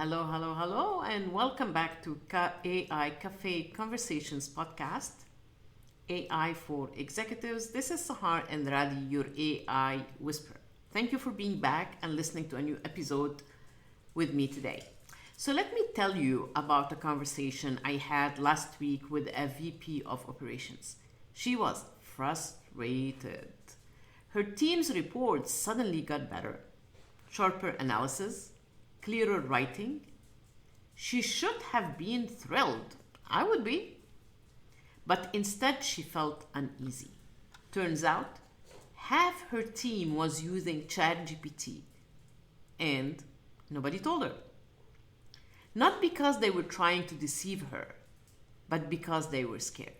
Hello, hello, hello, and welcome back to AI Cafe Conversations podcast, AI for Executives. This is Sahar and Radi, your AI whisperer. Thank you for being back and listening to a new episode with me today. So, let me tell you about a conversation I had last week with a VP of Operations. She was frustrated. Her team's reports suddenly got better, sharper analysis, clearer writing. She should have been thrilled. I would be. But instead, she felt uneasy. Turns out, half her team was using ChatGPT, and nobody told her. Not because they were trying to deceive her, but because they were scared.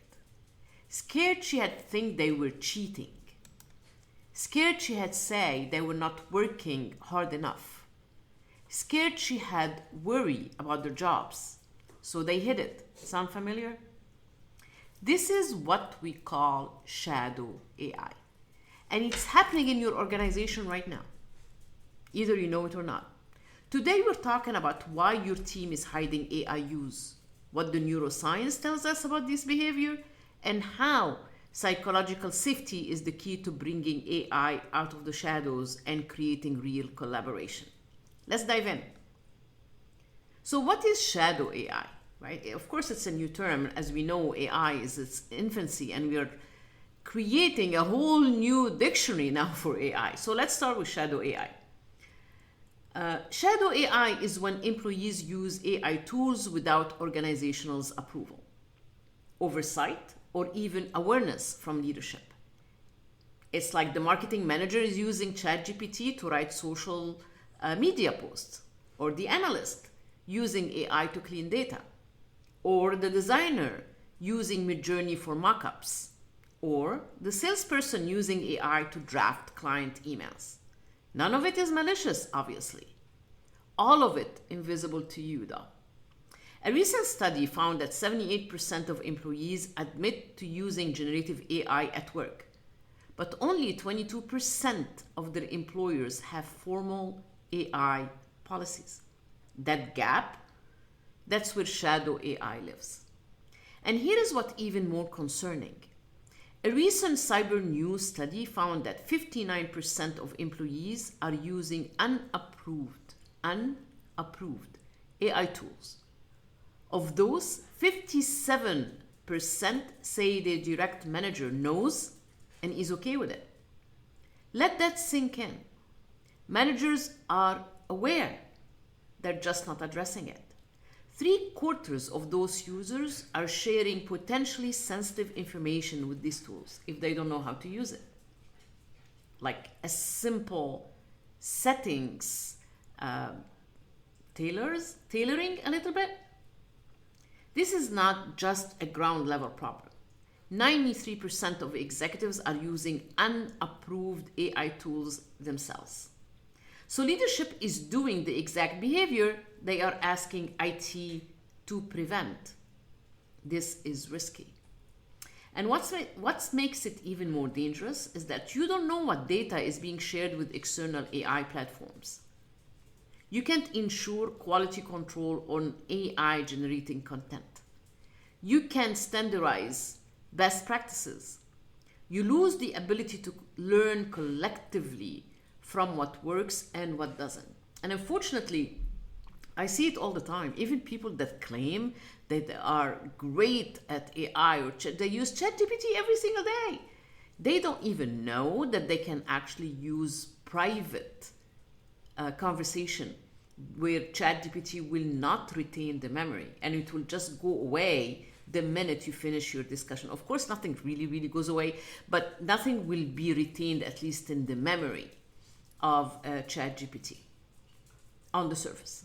Scared she had think they were cheating. Scared she had say they were not working hard enough. Scared she had worry about their jobs, so they hid it. Sound familiar? This is what we call shadow AI. And it's happening in your organization right now. Either you know it or not. Today we're talking about why your team is hiding AI use, what the neuroscience tells us about this behavior, and how psychological safety is the key to bringing AI out of the shadows and creating real collaboration. Let's dive in. So what is shadow AI, right? Of course, it's a new term. As we know, AI is its infancy, and we are creating a whole new dictionary now for AI. So let's start with shadow AI. Shadow AI is when employees use AI tools without organization's approval, oversight, or even awareness from leadership. It's like the marketing manager is using ChatGPT to write social media posts, or the analyst using AI to clean data, or the designer using Midjourney for mockups, or the salesperson using AI to draft client emails. None of it is malicious, obviously. All of it invisible to you, though. A recent study found that 78% of employees admit to using generative AI at work, but only 22% of their employers have formal AI policies. That gap, that's where shadow AI lives. And here is what even more concerning. A recent cyber news study found that 59% of employees are using unapproved AI tools. Of those, 57% say their direct manager knows and is okay with it. Let that sink in. Managers are aware, they're just not addressing it. 3/4 of those users are sharing potentially sensitive information with these tools if they don't know how to use it. Like a simple settings, tailoring a little bit. This is not just a ground level problem. 93% of executives are using unapproved AI tools themselves. So leadership is doing the exact behavior they are asking IT to prevent. This is risky. And what makes it even more dangerous is that you don't know what data is being shared with external AI platforms. You can't ensure quality control on AI generating content. You can't standardize best practices. You lose the ability to learn collectively from what works and what doesn't. And unfortunately, I see it all the time. Even people that claim that they are great at AI or they use ChatGPT every single day. They don't even know that they can actually use private conversation where ChatGPT will not retain the memory and it will just go away the minute you finish your discussion. Of course, nothing really goes away, but nothing will be retained, at least in the memory of ChatGPT on the surface.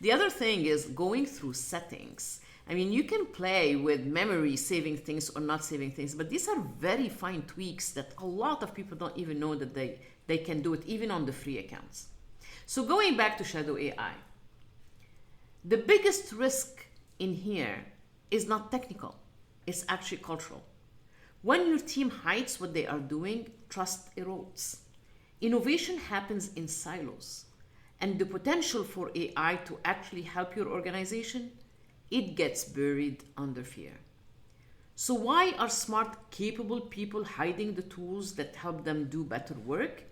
The other thing is going through settings. I mean, you can play with memory, saving things or not saving things, but these are very fine tweaks that a lot of people don't even know that they can do it, even on the free accounts. So going back to shadow AI, the biggest risk in here is not technical, it's actually cultural. When your team hides what they are doing, trust erodes. Innovation happens in silos, and the potential for AI to actually help your organization, it gets buried under fear. So why are smart, capable people hiding the tools that help them do better work?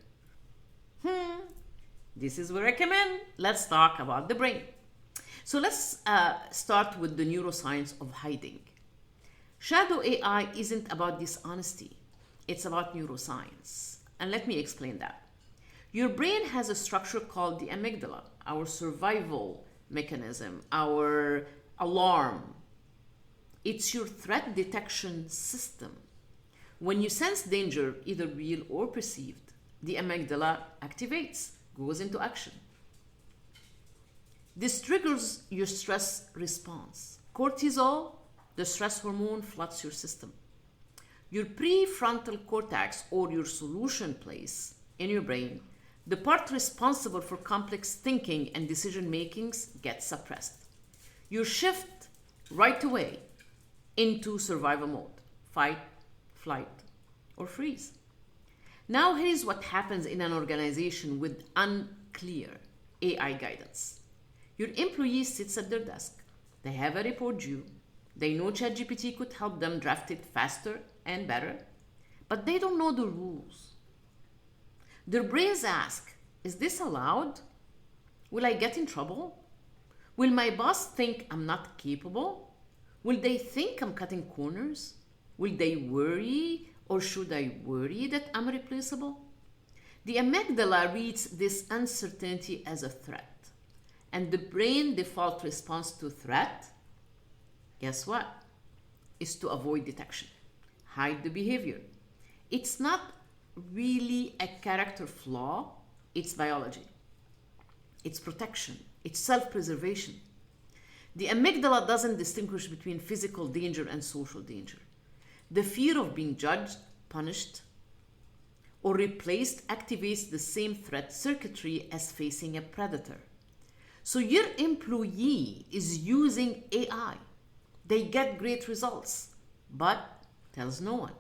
This is where I come in. Let's talk about the brain. So let's start with the neuroscience of hiding. Shadow AI isn't about dishonesty. It's about neuroscience. And let me explain that. Your brain has a structure called the amygdala, our survival mechanism, our alarm. It's your threat detection system. When you sense danger, either real or perceived, the amygdala activates, goes into action. This triggers your stress response. Cortisol, the stress hormone, floods your system. Your prefrontal cortex, or your solution place in your brain, the part responsible for complex thinking and decision makings, gets suppressed. You shift right away into survival mode: fight, flight, or freeze. Now here's what happens in an organization with unclear AI guidance. Your employee sits at their desk. They have a report due. They know ChatGPT could help them draft it faster and better, but they don't know the rules. Their brains ask, is this allowed? Will I get in trouble? Will my boss think I'm not capable? Will they think I'm cutting corners? Will they worry, or should I worry that I'm replaceable? The amygdala reads this uncertainty as a threat, and the brain default response to threat, guess what? Is to avoid detection, hide the behavior. It's not really a character flaw, it's biology. It's protection, it's self-preservation. The amygdala doesn't distinguish between physical danger and social danger. The fear of being judged, punished, or replaced activates the same threat circuitry as facing a predator. So your employee is using AI. They get great results, but tells no one.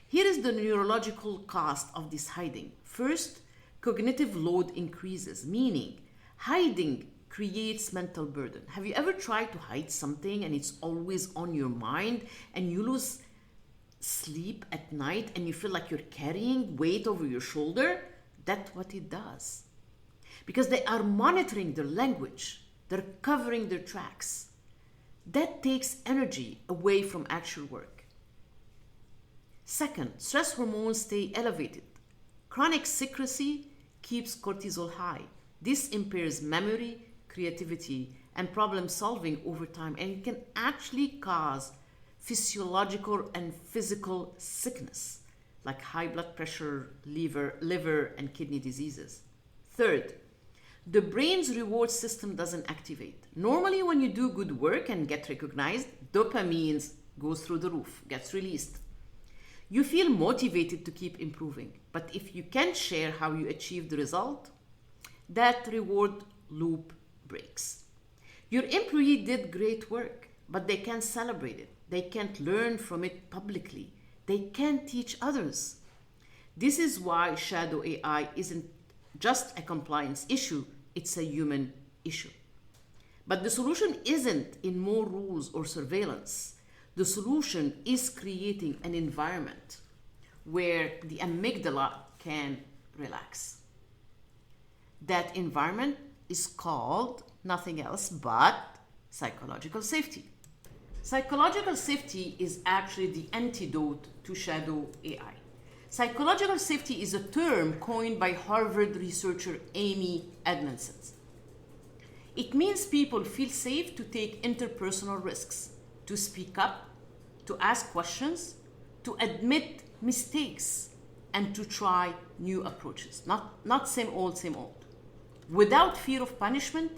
Here is the neurological cost of this hiding. First, cognitive load increases, meaning hiding creates mental burden. Have you ever tried to hide something and it's always on your mind and you lose sleep at night and you feel like you're carrying weight over your shoulder? That's what it does. Because they are monitoring their language, they're covering their tracks. That takes energy away from actual work. Second, stress hormones stay elevated. Chronic secrecy keeps cortisol high. This impairs memory, creativity, and problem solving over time, and it can actually cause physiological and physical sickness, like high blood pressure, liver and kidney diseases. Third, the brain's reward system doesn't activate. Normally, when you do good work and get recognized, dopamine goes through the roof, gets released. You feel motivated to keep improving. But if you can't share how you achieved the result, that reward loop breaks. Your employee did great work, but they can't celebrate it. They can't learn from it publicly. They can't teach others. This is why shadow AI isn't just a compliance issue, it's a human issue. But the solution isn't in more rules or surveillance. The solution is creating an environment where the amygdala can relax. That environment is called nothing else but psychological safety. Psychological safety is actually the antidote to shadow AI. Psychological safety is a term coined by Harvard researcher Amy Edmondson. It means people feel safe to take interpersonal risks, to speak up, to ask questions, to admit mistakes, and to try new approaches. Not same old, without fear of punishment,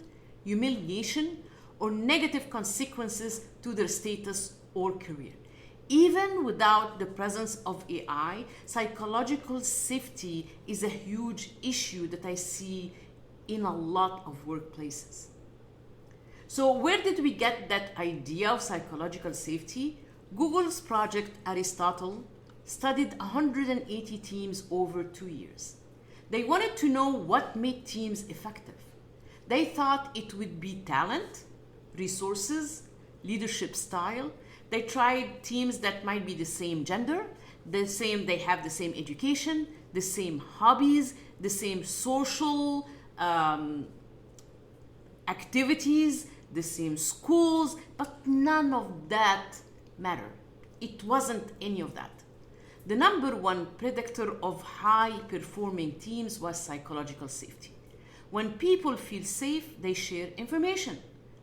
humiliation, or negative consequences to their status or career. Even without the presence of AI, psychological safety is a huge issue that I see in a lot of workplaces. So where did we get that idea of psychological safety? Google's Project Aristotle studied 180 teams over 2 years. They wanted to know what made teams effective. They thought it would be talent, resources, leadership style. They tried teams that might be the same gender, they have the same education, the same hobbies, the same social activities, the same schools, but none of that mattered. It wasn't any of that. The number one predictor of high-performing teams was psychological safety. When people feel safe, they share information,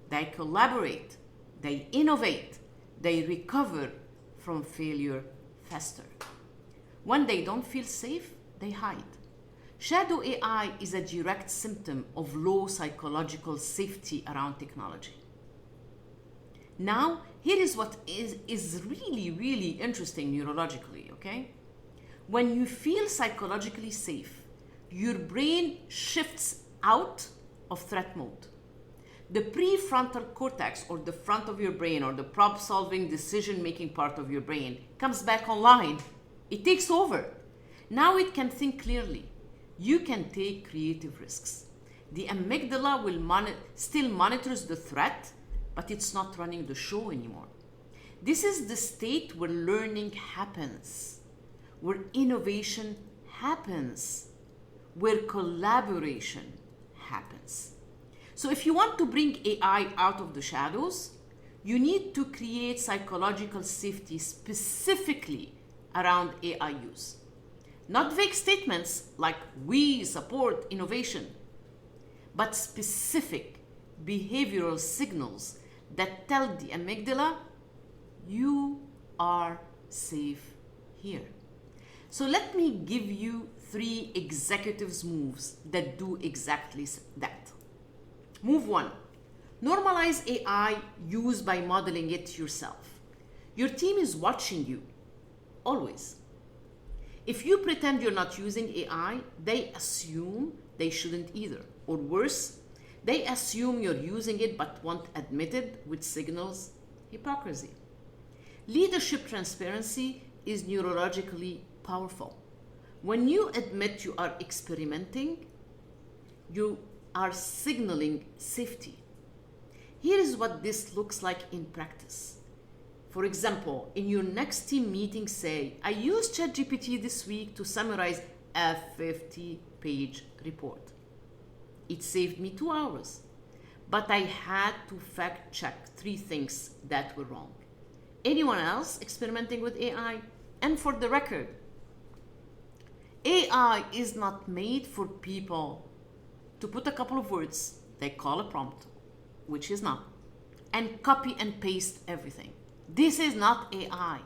they collaborate, they innovate, they recover from failure faster. When they don't feel safe, they hide. Shadow AI is a direct symptom of low psychological safety around technology. Now, here is what is really, really interesting neurologically, okay? When you feel psychologically safe, your brain shifts out of threat mode. The prefrontal cortex, or the front of your brain, or the problem-solving, decision-making part of your brain, comes back online. It takes over. Now it can think clearly. You can take creative risks. The amygdala still monitors the threat, but it's not running the show anymore. This is the state where learning happens, where innovation happens, where collaboration happens. So if you want to bring AI out of the shadows, you need to create psychological safety specifically around AI use. Not vague statements like "we support innovation," but specific behavioral signals that tell the amygdala, you are safe here. So let me give you 3 executives' moves that do exactly that. Move 1, normalize AI use by modeling it yourself. Your team is watching you, always. If you pretend you're not using AI, they assume they shouldn't either. Or worse, they assume you're using it but won't admit it, which signals hypocrisy. Leadership transparency is neurologically powerful. When you admit you are experimenting, you are signaling safety. Here is what this looks like in practice. For example, in your next team meeting, say, I used ChatGPT this week to summarize a 50-page report. It saved me 2 hours, but I had to fact check 3 things that were wrong. Anyone else experimenting with AI? And for the record, AI is not made for people to put a couple of words they call a prompt, which is not, and copy and paste everything. This is not AI.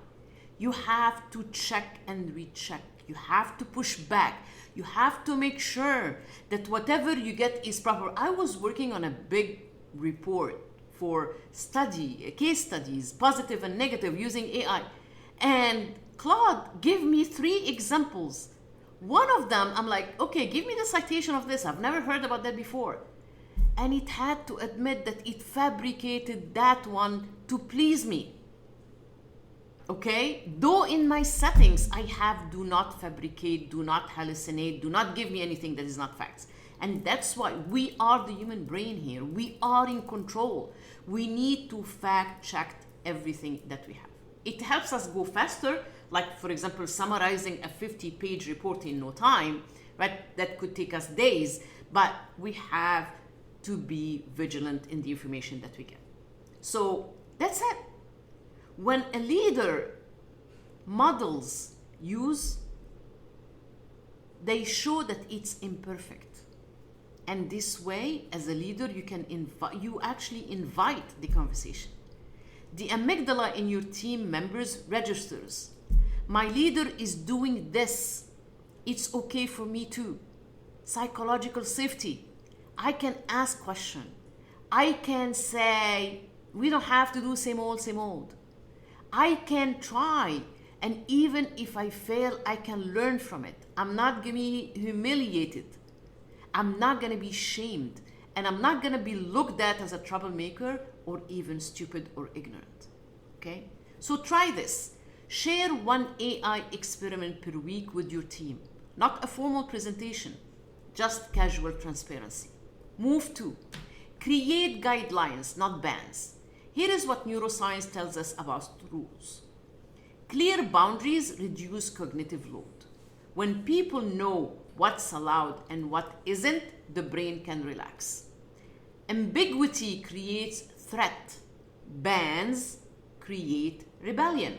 You have to check and recheck. You have to push back. You have to make sure that whatever you get is proper. I was working on a big report for case studies, positive and negative, using AI. And Claude gave me 3 examples. One of them, I'm like, okay, give me the citation of this. I've never heard about that before. And it had to admit that it fabricated that one to please me. Okay? Though in my settings, I have do not fabricate, do not hallucinate, do not give me anything that is not facts. And that's why we are the human brain here. We are in control. We need to fact check everything that we have. It helps us go faster, like, for example, summarizing a 50-page report in no time, right? That could take us days, but we have to be vigilant in the information that we get. So that's it. When a leader models use, they show that it's imperfect. And this way, as a leader, you actually invite the conversation. The amygdala in your team members registers. My leader is doing this. It's okay for me too. Psychological safety. I can ask questions. I can say, we don't have to do same old, same old. I can try, and even if I fail, I can learn from it. I'm not going to be humiliated. I'm not going to be shamed, and I'm not going to be looked at as a troublemaker or even stupid or ignorant. Okay? So try this. Share 1 AI experiment per week with your team. Not a formal presentation, just casual transparency. Move 2. Create guidelines, not bans. Here is what neuroscience tells us about rules. Clear boundaries reduce cognitive load. When people know what's allowed and what isn't, the brain can relax. Ambiguity creates threat. Bans create rebellion.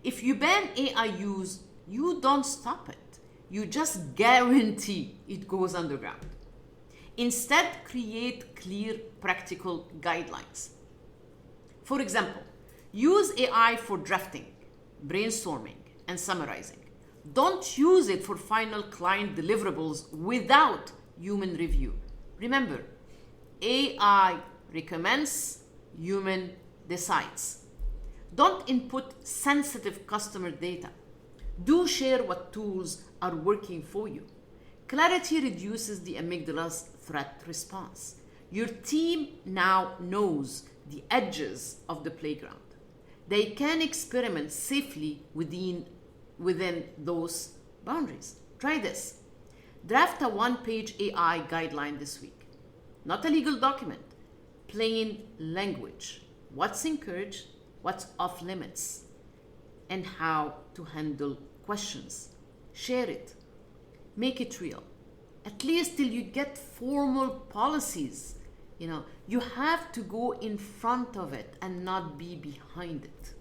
If you ban AI use, you don't stop it. You just guarantee it goes underground. Instead, create clear, practical guidelines. For example, use AI for drafting, brainstorming, and summarizing. Don't use it for final client deliverables without human review. Remember, AI recommends, human decides. Don't input sensitive customer data. Do share what tools are working for you. Clarity reduces the amygdala's threat response. Your team now knows the edges of the playground. They can experiment safely within those boundaries. Try this. Draft a one-page AI guideline this week. Not a legal document, plain language. What's encouraged, what's off limits, and how to handle questions. Share it. Make it real. At least till you get formal policies. You have to go in front of it and not be behind it.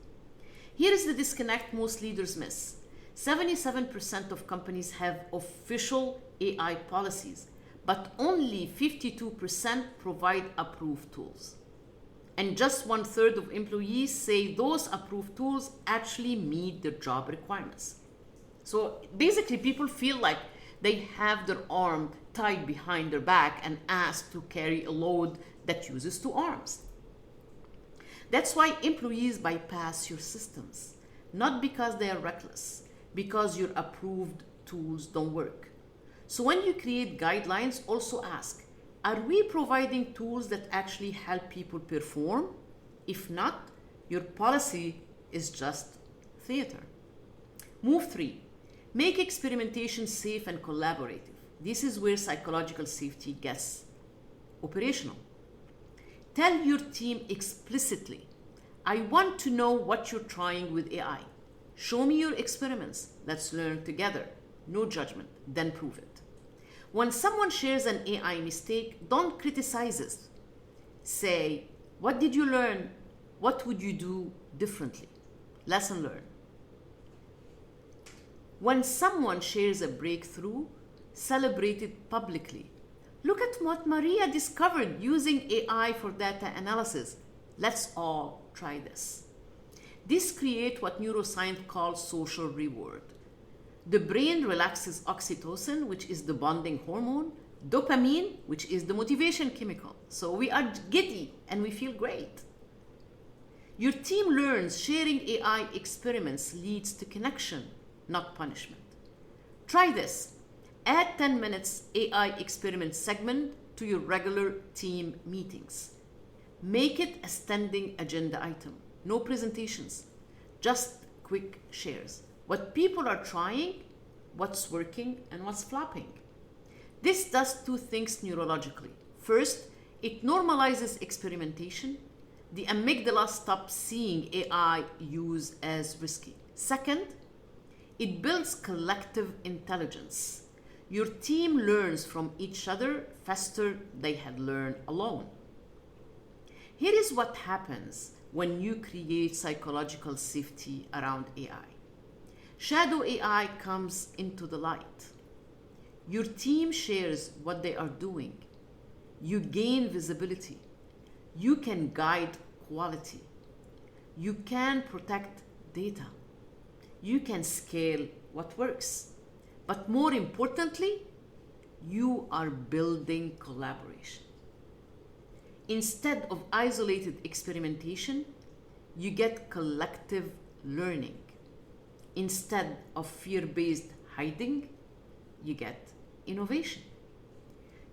Here is the disconnect most leaders miss. 77% of companies have official AI policies, but only 52% provide approved tools. And just 1/3 of employees say those approved tools actually meet their job requirements. So basically, people feel like they have their arm tied behind their back and asked to carry a load that uses two arms. That's why employees bypass your systems, not because they are reckless, because your approved tools don't work. So when you create guidelines, also ask, are we providing tools that actually help people perform? If not, your policy is just theater. Move 3. Make experimentation safe and collaborative. This is where psychological safety gets operational. Tell your team explicitly, I want to know what you're trying with AI. Show me your experiments. Let's learn together. No judgment. Then prove it. When someone shares an AI mistake, don't criticize it. Say, what did you learn? What would you do differently? Lesson learned. When someone shares a breakthrough, celebrate it publicly. Look at what Maria discovered using AI for data analysis. Let's all try this. This creates what neuroscience calls social reward. The brain relaxes oxytocin, which is the bonding hormone, dopamine, which is the motivation chemical. So we are giddy and we feel great. Your team learns sharing AI experiments leads to connection, not punishment. Try this. Add 10 minutes AI experiment segment to your regular team meetings. Make it a standing agenda item. No presentations, just quick shares. What people are trying, what's working, and what's flopping. This does two things neurologically. First, it normalizes experimentation. The amygdala stops seeing AI use as risky. Second, it builds collective intelligence. Your team learns from each other faster than they had learned alone. Here is what happens when you create psychological safety around AI. Shadow AI comes into the light. Your team shares what they are doing. You gain visibility. You can guide quality. You can protect data. You can scale what works. But more importantly, you are building collaboration. Instead of isolated experimentation, you get collective learning. Instead of fear-based hiding, you get innovation.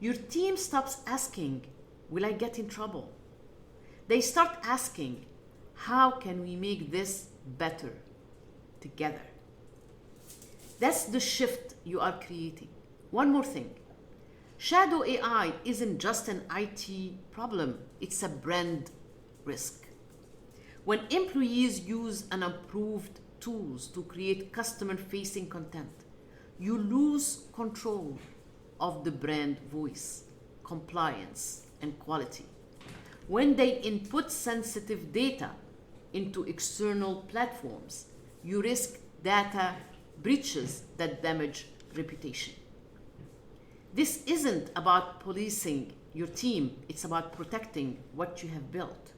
Your team stops asking, will I get in trouble? They start asking, how can we make this better together? That's the shift you are creating. One more thing. Shadow AI isn't just an IT problem, it's a brand risk. When employees use unapproved tools to create customer-facing content, you lose control of the brand voice, compliance, and quality. When they input sensitive data into external platforms, you risk data breaches that damage reputation. This isn't about policing your team, it's about protecting what you have built.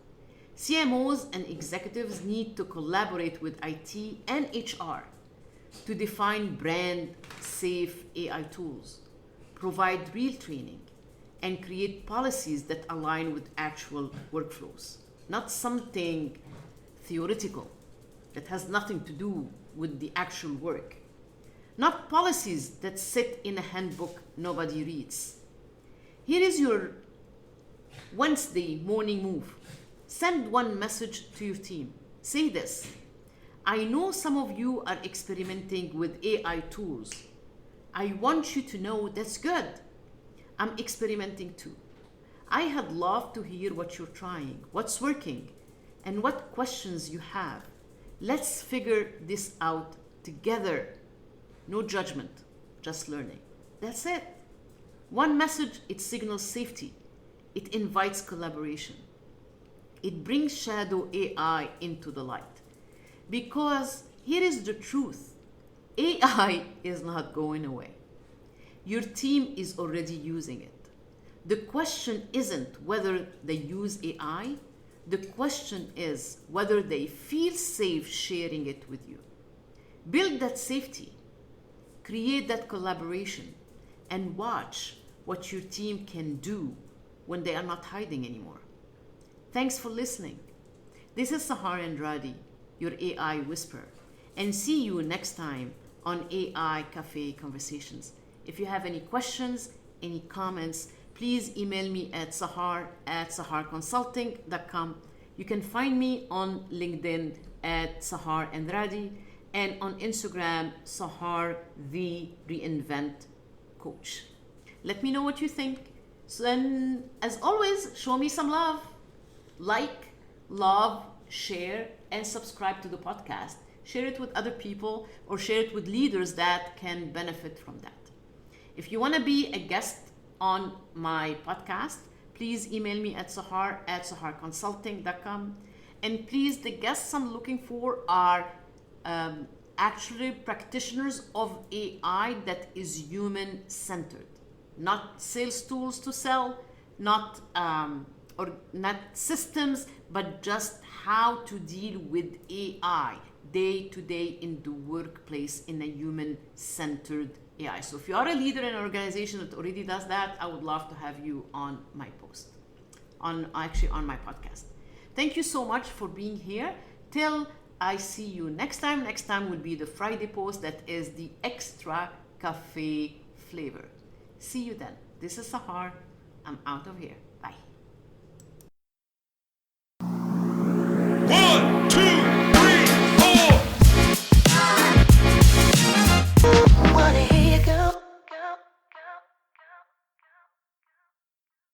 CMOs and executives need to collaborate with IT and HR to define brand safe AI tools, provide real training, and create policies that align with actual workflows, not something theoretical that has nothing to do with the actual work. Not policies that sit in a handbook nobody reads. Here is your Wednesday morning move. Send one message to your team. Say this: I know some of you are experimenting with AI tools. I want you to know that's good. I'm experimenting too. I had loved to hear what you're trying, what's working, and what questions you have. Let's figure this out together. No judgment, just learning. That's it. One message, it signals safety. It invites collaboration. It brings shadow AI into the light. Because here is the truth. AI is not going away. Your team is already using it. The question isn't whether they use AI. The question is whether they feel safe sharing it with you. Build that safety. Create that collaboration, and watch what your team can do when they are not hiding anymore. Thanks for listening. This is Sahar Andrade, your AI whisperer, and see you next time on AI Cafe Conversations. If you have any questions, any comments, please email me at sahar@saharconsulting.com. You can find me on LinkedIn at Sahar Andrade, and on Instagram, Sahar the Reinvent Coach. Let me know what you think. So then, as always, show me some love. Like, love, share, and subscribe to the podcast. Share it with other people or share it with leaders that can benefit from that. If you want to be a guest on my podcast, please email me at sahar@saharconsulting.com. And please, the guests I'm looking for are actually practitioners of AI that is human-centered, not sales tools to sell, not systems, but just how to deal with AI day to day in the workplace in a human-centered AI. So if you are a leader in an organization that already does that, I would love to have you on my on my podcast. Thank you so much for being here. Till I see you next time. Next time will be the Friday post that is the extra cafe flavor. See you then. This is Sahar. I'm out of here.